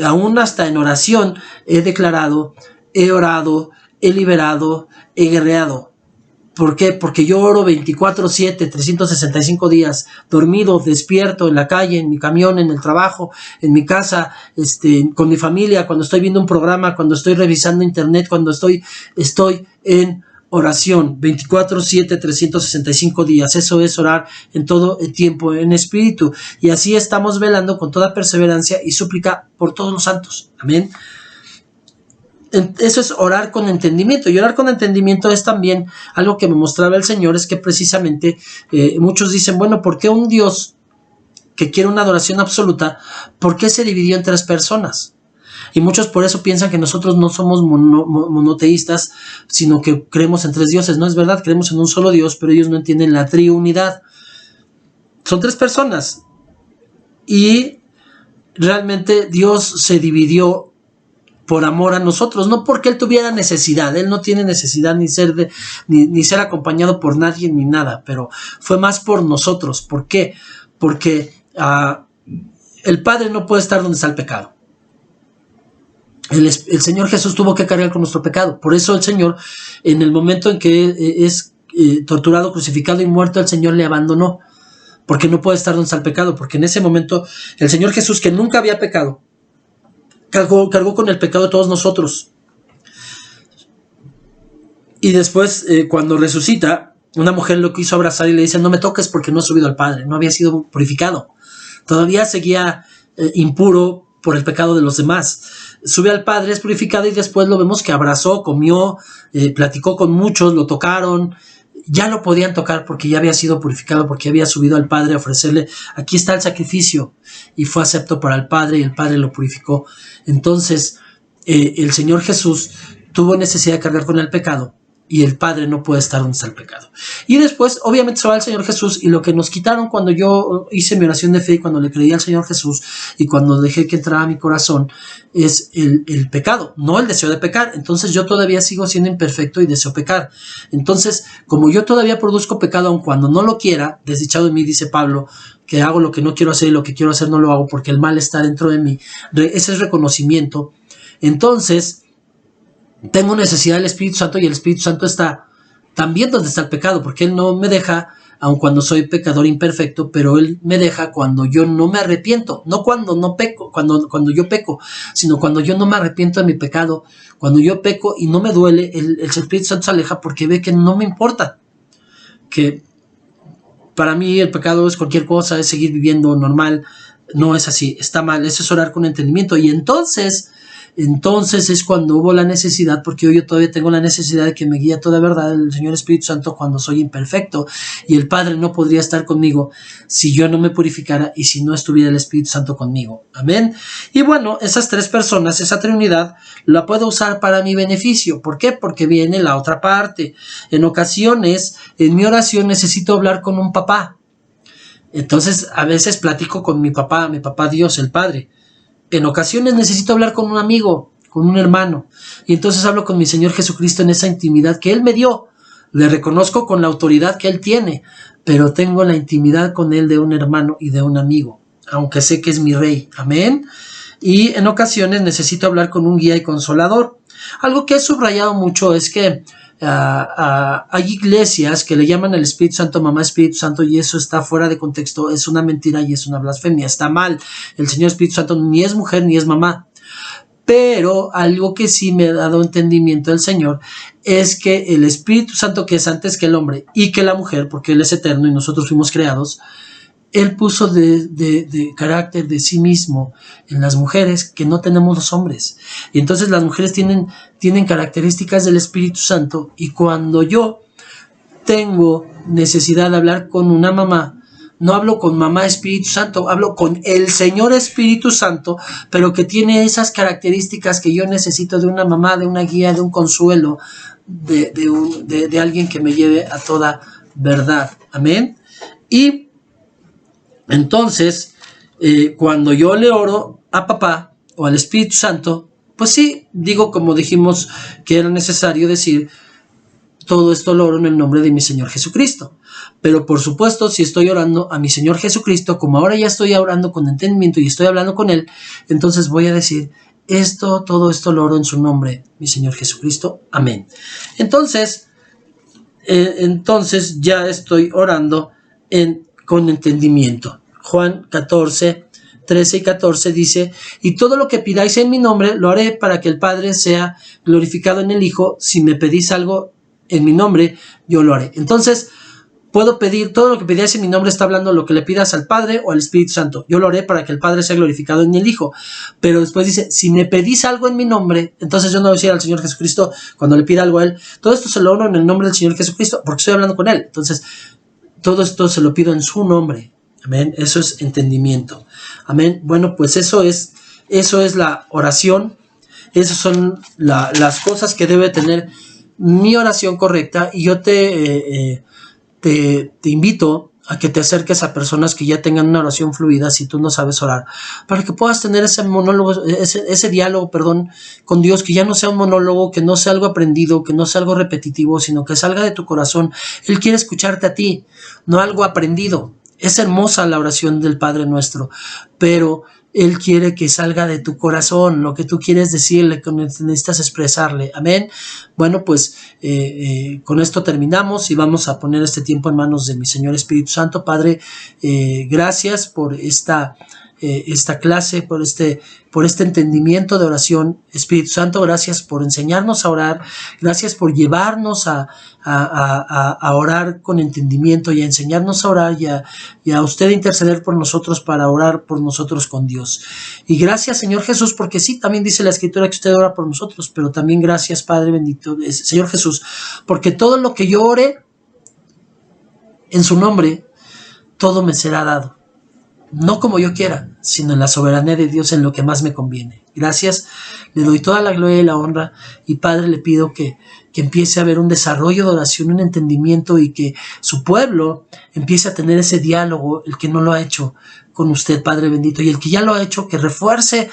aún hasta en oración he declarado, he orado, he liberado, he guerreado. ¿Por qué? Porque yo oro 24/7, 365 días, dormido, despierto, en la calle, en mi camión, en el trabajo, en mi casa, con mi familia, cuando estoy viendo un programa, cuando estoy revisando internet, cuando estoy en oración, 24/7, 365 días. Eso es orar en todo el tiempo en espíritu. Y así estamos velando con toda perseverancia y súplica por todos los santos. Amén. Eso es orar con entendimiento, y orar con entendimiento es también algo que me mostraba el Señor, es que precisamente muchos dicen: bueno, ¿por qué un Dios que quiere una adoración absoluta, por qué se dividió en 3 personas? Y muchos por eso piensan que nosotros no somos monoteístas, sino que creemos en 3 dioses. No es verdad, creemos en un solo Dios, pero ellos no entienden la triunidad. Son 3 personas, y realmente Dios se dividió por amor a nosotros, no porque Él tuviera necesidad. Él no tiene necesidad ni ser acompañado por nadie ni nada, pero fue más por nosotros. ¿Por qué? Porque el Padre no puede estar donde está el pecado. El Señor Jesús tuvo que cargar con nuestro pecado. Por eso el Señor, en el momento en que es torturado, crucificado y muerto, el Señor le abandonó, porque no puede estar donde está el pecado, porque en ese momento el Señor Jesús, que nunca había pecado, cargó con el pecado de todos nosotros. Y después, cuando resucita, una mujer lo quiso abrazar y le dice: no me toques porque no he subido al Padre, no había sido purificado, todavía seguía impuro por el pecado de los demás. Sube al Padre, es purificado, y después lo vemos que abrazó, comió, platicó con muchos, lo tocaron. Ya lo podían tocar porque ya había sido purificado, porque había subido al Padre a ofrecerle: aquí está el sacrificio, y fue acepto para el Padre, y el Padre lo purificó. Entonces, el Señor Jesús tuvo necesidad de cargar con el pecado y el Padre no puede estar donde está el pecado. Y después, obviamente, se va el Señor Jesús y lo que nos quitaron cuando yo hice mi oración de fe y cuando le creí al Señor Jesús y cuando dejé que entrara a mi corazón es el pecado, no el deseo de pecar. Entonces yo todavía sigo siendo imperfecto y deseo pecar. Entonces, como yo todavía produzco pecado aun cuando no lo quiera, desdichado de mí, dice Pablo, que hago lo que no quiero hacer y lo que quiero hacer no lo hago porque el mal está dentro de mí. Ese es reconocimiento. Entonces, tengo necesidad del Espíritu Santo y el Espíritu Santo está también donde está el pecado, porque Él no me deja, aun cuando soy pecador imperfecto, pero Él me deja cuando yo no me arrepiento, no cuando no peco, cuando yo peco, sino cuando yo no me arrepiento de mi pecado, cuando yo peco y no me duele, el Espíritu Santo se aleja porque ve que no me importa, que para mí el pecado es cualquier cosa, es seguir viviendo normal, no es así, está mal, eso es orar con entendimiento, y entonces es cuando hubo la necesidad, porque yo todavía tengo la necesidad de que me guíe toda verdad el Señor Espíritu Santo cuando soy imperfecto, y el Padre no podría estar conmigo si yo no me purificara y si no estuviera el Espíritu Santo conmigo. Amén. Y bueno, esas tres personas, esa Trinidad, la puedo usar para mi beneficio. ¿Por qué? Porque viene la otra parte. En ocasiones, en mi oración necesito hablar con un papá. Entonces, a veces platico con mi papá Dios, el Padre. En ocasiones necesito hablar con un amigo, con un hermano, y entonces hablo con mi Señor Jesucristo en esa intimidad que Él me dio. Le reconozco con la autoridad que Él tiene, pero tengo la intimidad con Él de un hermano y de un amigo, aunque sé que es mi Rey. Amén. Y en ocasiones necesito hablar con un guía y consolador. Algo que he subrayado mucho es que hay iglesias que le llaman al Espíritu Santo mamá Espíritu Santo, y eso está fuera de contexto, es una mentira y es una blasfemia, está mal. El Señor Espíritu Santo ni es mujer ni es mamá. Pero algo que sí me ha dado entendimiento del Señor es que el Espíritu Santo, que es antes que el hombre y que la mujer, porque Él es eterno y nosotros fuimos creados, Él puso de carácter de sí mismo en las mujeres que no tenemos los hombres. Y entonces las mujeres tienen características del Espíritu Santo, y cuando yo tengo necesidad de hablar con una mamá, no hablo con mamá Espíritu Santo, hablo con el Señor Espíritu Santo, pero que tiene esas características que yo necesito de una mamá, de una guía, de un consuelo, de alguien que me lleve a toda verdad. Amén. Y entonces, cuando yo le oro a papá o al Espíritu Santo, pues sí, digo como dijimos que era necesario decir, todo esto lo oro en el nombre de mi Señor Jesucristo. Pero por supuesto, si estoy orando a mi Señor Jesucristo, como ahora ya estoy orando con entendimiento y estoy hablando con Él, entonces voy a decir, todo esto lo oro en su nombre, mi Señor Jesucristo. Amén. Entonces ya estoy orando con entendimiento. Juan 14, 13 y 14 dice, y todo lo que pidáis en mi nombre lo haré para que el Padre sea glorificado en el Hijo. Si me pedís algo en mi nombre, yo lo haré. Entonces, puedo pedir, todo lo que pidáis en mi nombre está hablando lo que le pidas al Padre o al Espíritu Santo. Yo lo haré para que el Padre sea glorificado en el Hijo. Pero después dice, si me pedís algo en mi nombre, entonces yo no voy a decir al Señor Jesucristo, cuando le pida algo a Él, todo esto se lo oro en el nombre del Señor Jesucristo, porque estoy hablando con Él. Entonces, todo esto se lo pido en su nombre. Amén. Eso es entendimiento. Amén. Bueno, pues eso es la oración. Esas son las cosas que debe tener mi oración correcta, y yo te invito a que te acerques a personas que ya tengan una oración fluida si tú no sabes orar, para que puedas tener ese monólogo, ese diálogo, con Dios, que ya no sea un monólogo, que no sea algo aprendido, que no sea algo repetitivo, sino que salga de tu corazón. Él quiere escucharte a ti, no algo aprendido. Es hermosa la oración del Padre Nuestro, pero Él quiere que salga de tu corazón, lo que tú quieres decirle, que necesitas expresarle. Amén. Bueno, pues con esto terminamos y vamos a poner este tiempo en manos de mi Señor Espíritu Santo. Padre, gracias por esta clase, por este entendimiento de oración. Espíritu Santo, gracias por enseñarnos a orar, gracias por llevarnos a orar con entendimiento y a enseñarnos a orar y a usted interceder por nosotros para orar por nosotros con Dios. Y gracias, Señor Jesús, porque sí, también dice la Escritura que usted ora por nosotros, pero también gracias, Padre bendito, Señor Jesús, porque todo lo que yo ore en su nombre, todo me será dado. No como yo quiera, sino en la soberanía de Dios, en lo que más me conviene. Gracias, le doy toda la gloria y la honra, y Padre, le pido que empiece a haber un desarrollo de oración, un entendimiento, y que su pueblo empiece a tener ese diálogo, el que no lo ha hecho con usted, Padre bendito, y el que ya lo ha hecho, que refuerce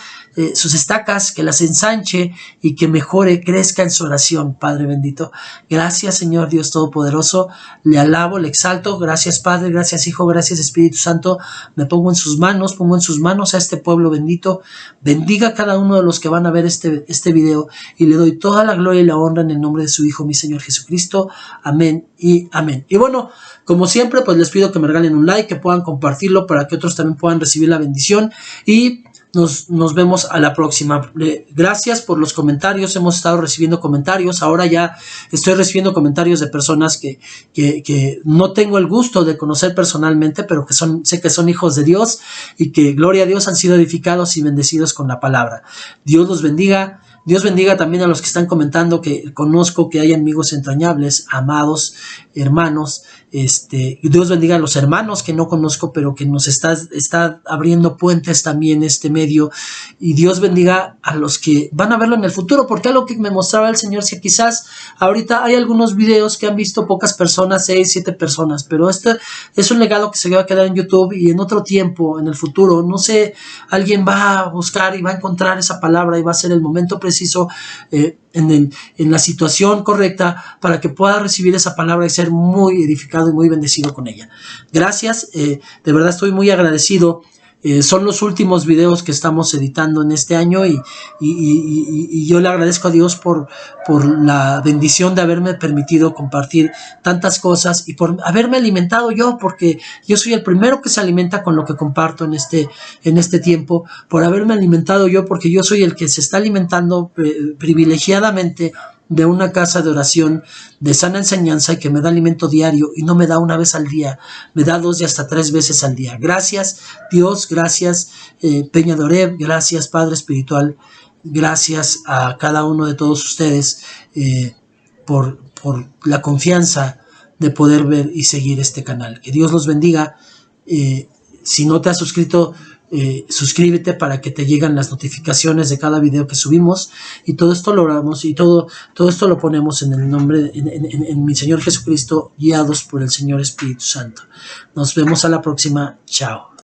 sus estacas, que las ensanche y que mejore, crezca en su oración, Padre bendito. Gracias, Señor Dios Todopoderoso, le alabo, le exalto. Gracias, Padre, gracias, Hijo, gracias, Espíritu Santo. Me pongo en sus manos a este pueblo bendito. Bendiga a cada uno de los que van a ver este video, y le doy toda la gloria y la honra en el nombre de su Hijo, mi Señor Jesucristo. Amén y amén. Y bueno, como siempre, pues les pido que me regalen un like, que puedan compartirlo para que otros también puedan recibir la bendición, y nos vemos a la próxima. Gracias por los comentarios. Hemos estado recibiendo comentarios. Ahora ya estoy recibiendo comentarios de personas que no tengo el gusto de conocer personalmente, pero que sé que son hijos de Dios, y que, gloria a Dios, han sido edificados y bendecidos con la palabra. Dios los bendiga. Dios bendiga también a los que están comentando, que conozco que hay amigos entrañables, amados, hermanos. Dios bendiga a los hermanos que no conozco, pero que nos está abriendo puentes también este medio. Y Dios bendiga a los que van a verlo en el futuro, porque algo que me mostraba el Señor, si quizás ahorita hay algunos videos que han visto pocas personas, 6, 7 personas, pero este es un legado que se va a quedar en YouTube, y en otro tiempo, en el futuro, no sé, alguien va a buscar y va a encontrar esa palabra, y va a ser el momento preciso, en la situación correcta, para que pueda recibir esa palabra y ser muy edificado y muy bendecido con ella. Gracias, de verdad estoy muy agradecido. Son los últimos videos que estamos editando en este año, y yo le agradezco a Dios por la bendición de haberme permitido compartir tantas cosas, y por haberme alimentado yo, porque yo soy el primero que se alimenta con lo que comparto en este tiempo, por haberme alimentado yo, porque yo soy el que se está alimentando privilegiadamente de una casa de oración de sana enseñanza, y que me da alimento diario, y no me da una vez al día, me da 2 y hasta 3 veces al día. Gracias, Dios, gracias, Peña de Oreb, gracias, Padre Espiritual, gracias a cada uno de todos ustedes por la confianza de poder ver y seguir este canal. Que Dios los bendiga. Si no te has suscrito, suscríbete para que te lleguen las notificaciones de cada video que subimos, y todo esto lo oramos, y todo esto lo ponemos en el nombre, en mi Señor Jesucristo, guiados por el Señor Espíritu Santo. Nos vemos a la próxima. Chao.